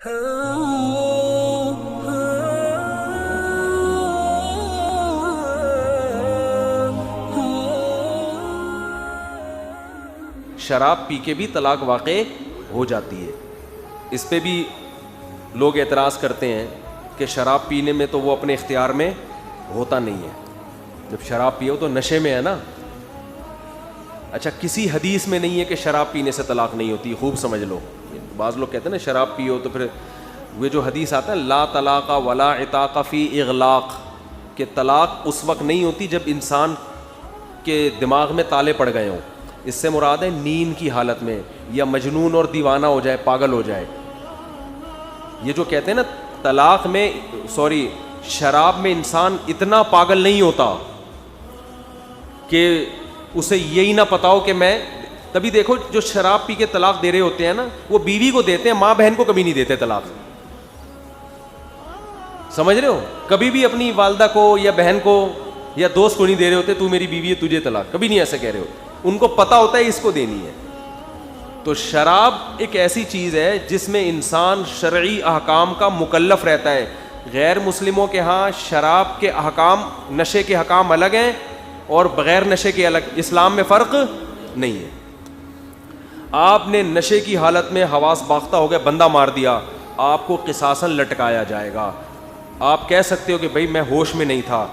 شراب پی کے بھی طلاق واقع ہو جاتی ہے. اس پہ بھی لوگ اعتراض کرتے ہیں کہ شراب پینے میں تو وہ اپنے اختیار میں ہوتا نہیں ہے. جب شراب پیو تو نشے میں ہے نا. اچھا کسی حدیث میں نہیں ہے کہ شراب پینے سے طلاق نہیں ہوتی. خوب سمجھ لو. بعض لوگ کہتے ہیں نا شراب پیو تو پھر وہ جو حدیث آتا ہے لا طلاق ولا عتاق فی اغلاق, کہ طلاق اس وقت نہیں ہوتی جب انسان کے دماغ میں تالے پڑ گئے ہوں. اس سے مراد ہے نیند کی حالت میں, یا مجنون اور دیوانہ ہو جائے, پاگل ہو جائے. یہ جو کہتے ہیں نا طلاق میں شراب میں انسان اتنا پاگل نہیں ہوتا کہ اسے یہی نہ پتا ہو کہ میں, تبھی دیکھو جو شراب پی کے طلاق دے رہے ہوتے ہیں نا وہ بیوی کو دیتے ہیں, ماں بہن کو کبھی نہیں دیتے طلاق. سمجھ رہے ہو, کبھی بھی اپنی والدہ کو یا بہن کو یا دوست کو نہیں دے رہے ہوتے تو میری بیوی ہے تجھے طلاق, کبھی نہیں ایسے کہہ رہے ہوتے. ان کو پتا ہوتا ہے اس کو دینی ہے. تو شراب ایک ایسی چیز ہے جس میں انسان شرعی احکام کا مکلف رہتا ہے. غیر مسلموں کے ہاں شراب کے احکام, نشے کے احکام الگ ہیں اور بغیر نشے کے الگ. اسلام میں فرق نہیں ہے. آپ نے نشے کی حالت میں حواس باختہ ہو گیا, بندہ مار دیا, آپ کو قصاصاً لٹکایا جائے گا. آپ کہہ سکتے ہو کہ بھائی میں ہوش میں نہیں تھا,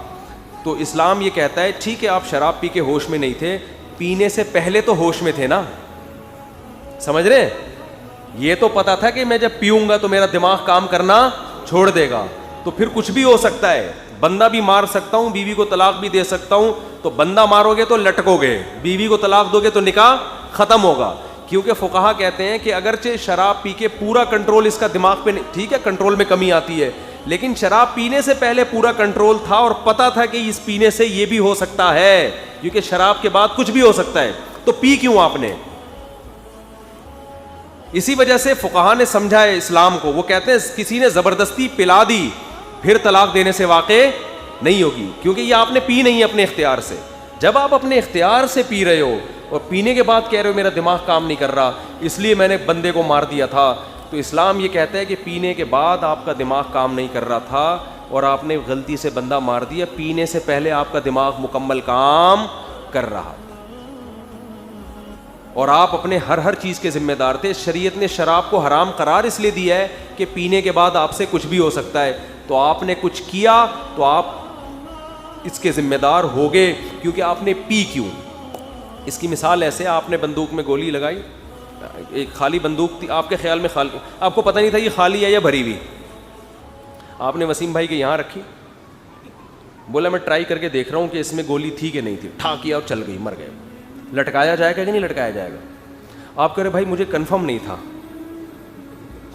تو اسلام یہ کہتا ہے ٹھیک ہے آپ شراب پی کے ہوش میں نہیں تھے, پینے سے پہلے تو ہوش میں تھے نا. سمجھ رہے ہیں, یہ تو پتا تھا کہ میں جب پیوں گا تو میرا دماغ کام کرنا چھوڑ دے گا, تو پھر کچھ بھی ہو سکتا ہے. بندہ بھی مار سکتا ہوں, بیوی کو طلاق بھی دے سکتا ہوں. تو بندہ مارو گے تو لٹکو گے, بیوی کو طلاق دو گے تو نکاح ختم ہوگا. کیونکہ فقہا کہتے ہیں کہ اگرچہ شراب پی کے پورا کنٹرول اس کا دماغ پہ نہیں, ٹھیک ہے کنٹرول میں کمی آتی ہے, لیکن شراب پینے سے پہلے پورا کنٹرول تھا اور پتا تھا کہ اس پینے سے یہ بھی ہو سکتا ہے, کیونکہ شراب کے بعد کچھ بھی ہو سکتا ہے. تو پی کیوں آپ نے؟ اسی وجہ سے فقہا نے سمجھا ہے اسلام کو. وہ کہتے ہیں کسی نے زبردستی پلا دی پھر طلاق دینے سے واقع نہیں ہوگی, کیونکہ یہ آپ نے پی نہیں ہے اپنے اختیار سے. جب آپ اپنے اختیار سے پی رہے ہو اور پینے کے بعد کہہ رہے ہو میرا دماغ کام نہیں کر رہا اس لیے میں نے بندے کو مار دیا تھا, تو اسلام یہ کہتا ہے کہ پینے کے بعد آپ کا دماغ کام نہیں کر رہا تھا اور آپ نے غلطی سے بندہ مار دیا, پینے سے پہلے آپ کا دماغ مکمل کام کر رہا اور آپ اپنے ہر چیز کے ذمہ دار تھے. شریعت نے شراب کو حرام قرار اس لیے دیا ہے کہ پینے کے بعد آپ سے کچھ بھی ہو سکتا ہے, تو آپ نے کچھ کیا تو آپ اس کے ذمہ دار ہو گئے, کیونکہ آپ نے پی کیوں. اس کی مثال ایسے, آپ نے بندوق میں گولی لگائی, ایک خالی بندوق تھی, آپ کے خیال میں خالی, آپ کو پتہ نہیں تھا یہ خالی ہے یا بھری ہوئی, آپ نے وسیم بھائی کے یہاں رکھی, بولا میں ٹرائی کر کے دیکھ رہا ہوں کہ اس میں گولی تھی کہ نہیں تھی, ٹھا کیا اور چل گئی, مر گئے. لٹکایا جائے گا کہ نہیں لٹکایا جائے گا؟ آپ کہہ رہے بھائی مجھے کنفرم نہیں تھا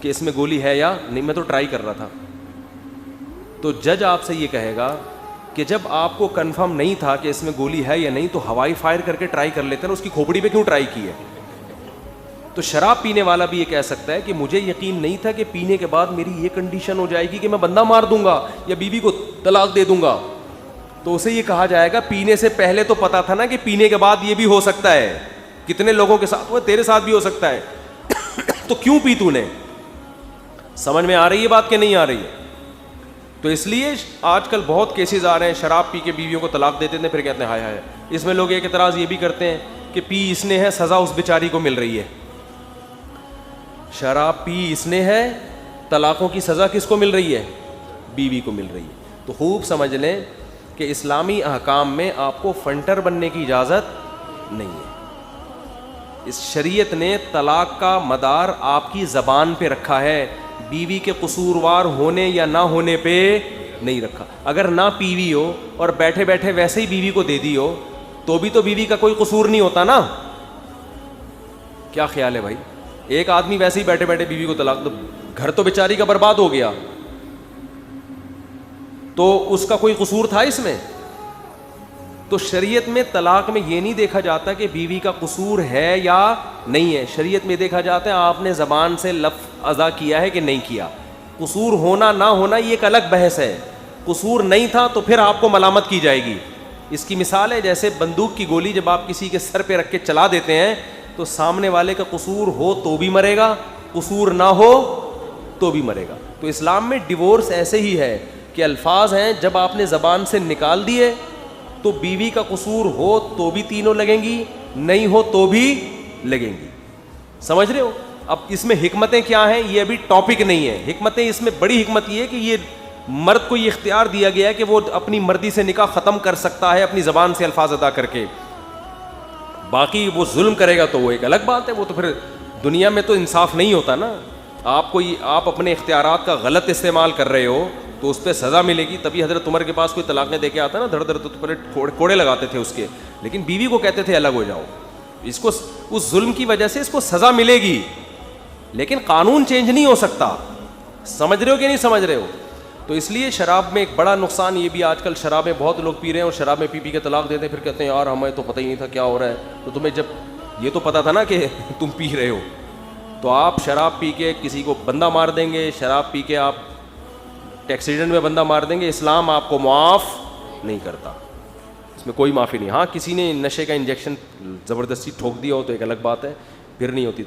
کہ اس میں گولی ہے یا نہیں, میں تو ٹرائی کر رہا تھا. تو جج آپ سے یہ کہے گا کہ جب آپ کو کنفرم نہیں تھا کہ اس میں گولی ہے یا نہیں تو ہوائی فائر کر کے ٹرائی کر لیتے نا, اس کی کھوپڑی پہ کیوں ٹرائی کی ہے؟ تو شراب پینے والا بھی یہ کہہ سکتا ہے کہ مجھے یقین نہیں تھا کہ پینے کے بعد میری یہ کنڈیشن ہو جائے گی کہ میں بندہ مار دوں گا یا بیوی کو طلاق دے دوں گا. تو اسے یہ کہا جائے گا پینے سے پہلے تو پتا تھا نا کہ پینے کے بعد یہ بھی ہو سکتا ہے. کتنے لوگوں کے ساتھ, وہ تیرے ساتھ بھی ہو سکتا ہے, تو کیوں پی تو نے؟ سمجھ میں آ رہی ہے بات کہ نہیں آ رہی ہے؟ تو اس لیے آج کل بہت کیسز آ رہے ہیں شراب پی کے بیویوں کو طلاق دیتے ہیں, پھر کہتے ہیں ہائے ہائے. اس میں لوگ ایک اعتراض یہ بھی کرتے ہیں کہ پی اس نے ہے, سزا اس بیچاری کو مل رہی ہے. شراب پی اس نے ہے, طلاقوں کی سزا کس کو مل رہی ہے؟ بیوی کو مل رہی ہے. تو خوب سمجھ لیں کہ اسلامی احکام میں آپ کو فنٹر بننے کی اجازت نہیں ہے. اس شریعت نے طلاق کا مدار آپ کی زبان پہ رکھا ہے, بیوی کے قصوروار ہونے یا نہ ہونے پہ نہیں رکھا. اگر نہ پیوی ہو اور بیٹھے بیٹھے ویسے ہی بیوی کو دے دی ہو تو بھی تو بیوی کا کوئی قصور نہیں ہوتا نا. کیا خیال ہے بھائی؟ ایک آدمی ویسے ہی بیٹھے بیٹھے بیوی کو طلاق دو, گھر تو بیچاری کا برباد ہو گیا, تو اس کا کوئی قصور تھا اس میں؟ تو شریعت میں طلاق میں یہ نہیں دیکھا جاتا کہ بیوی کا قصور ہے یا نہیں ہے, شریعت میں دیکھا جاتا ہے آپ نے زبان سے لفظ ادا کیا ہے کہ نہیں کیا. قصور ہونا نہ ہونا یہ ایک الگ بحث ہے. قصور نہیں تھا تو پھر آپ کو ملامت کی جائے گی. اس کی مثال ہے جیسے بندوق کی گولی جب آپ کسی کے سر پہ رکھ کے چلا دیتے ہیں تو سامنے والے کا قصور ہو تو بھی مرے گا, قصور نہ ہو تو بھی مرے گا. تو اسلام میں ڈیورس ایسے ہی ہے کہ الفاظ ہیں, جب آپ نے زبان سے نکال دیے تو بیوی کا قصور ہو تو بھی تینوں لگیں گی, نہیں ہو تو بھی لگیں گی. سمجھ رہے ہو؟ اب اس میں حکمتیں کیا ہیں یہ ابھی ٹاپک نہیں ہے. حکمتیں اس میں بڑی حکمت یہ ہے کہ یہ مرد کو یہ اختیار دیا گیا ہے کہ وہ اپنی مرضی سے نکاح ختم کر سکتا ہے اپنی زبان سے الفاظ ادا کر کے. باقی وہ ظلم کرے گا تو وہ ایک الگ بات ہے, وہ تو پھر دنیا میں تو انصاف نہیں ہوتا نا. آپ اپنے اختیارات کا غلط استعمال کر رہے ہو تو اس پہ سزا ملے گی. تبھی حضرت عمر کے پاس کوئی طلاقیں دے کے آتا نا دھڑ دھڑ تو پہلے کوڑے لگاتے تھے اس کے, لیکن بیوی کو کہتے تھے الگ ہو جاؤ. اس کو اس ظلم کی وجہ سے اس کو سزا ملے گی, لیکن قانون چینج نہیں ہو سکتا. سمجھ رہے ہو کہ نہیں سمجھ رہے ہو؟ تو اس لیے شراب میں ایک بڑا نقصان یہ بھی, آج کل شرابیں بہت لوگ پی رہے ہیں اور شراب میں پی کے طلاق دیتے ہیں, پھر کہتے ہیں یار ہمیں تو پتہ ہی نہیں تھا کیا ہو رہا ہے. تو تمہیں جب یہ تو پتہ تھا نا کہ تم پی رہے ہو, تو آپ شراب پی کے کسی کو بندہ مار دیں گے, شراب پی کے آپ ایکسیڈنٹ میں بندہ مار دیں گے, اسلام آپ کو معاف نہیں کرتا, اس میں کوئی معافی نہیں. ہاں کسی نے نشے کا انجیکشن زبردستی ٹھوک دیا ہو تو ایک الگ بات ہے, پھر نہیں ہوتی.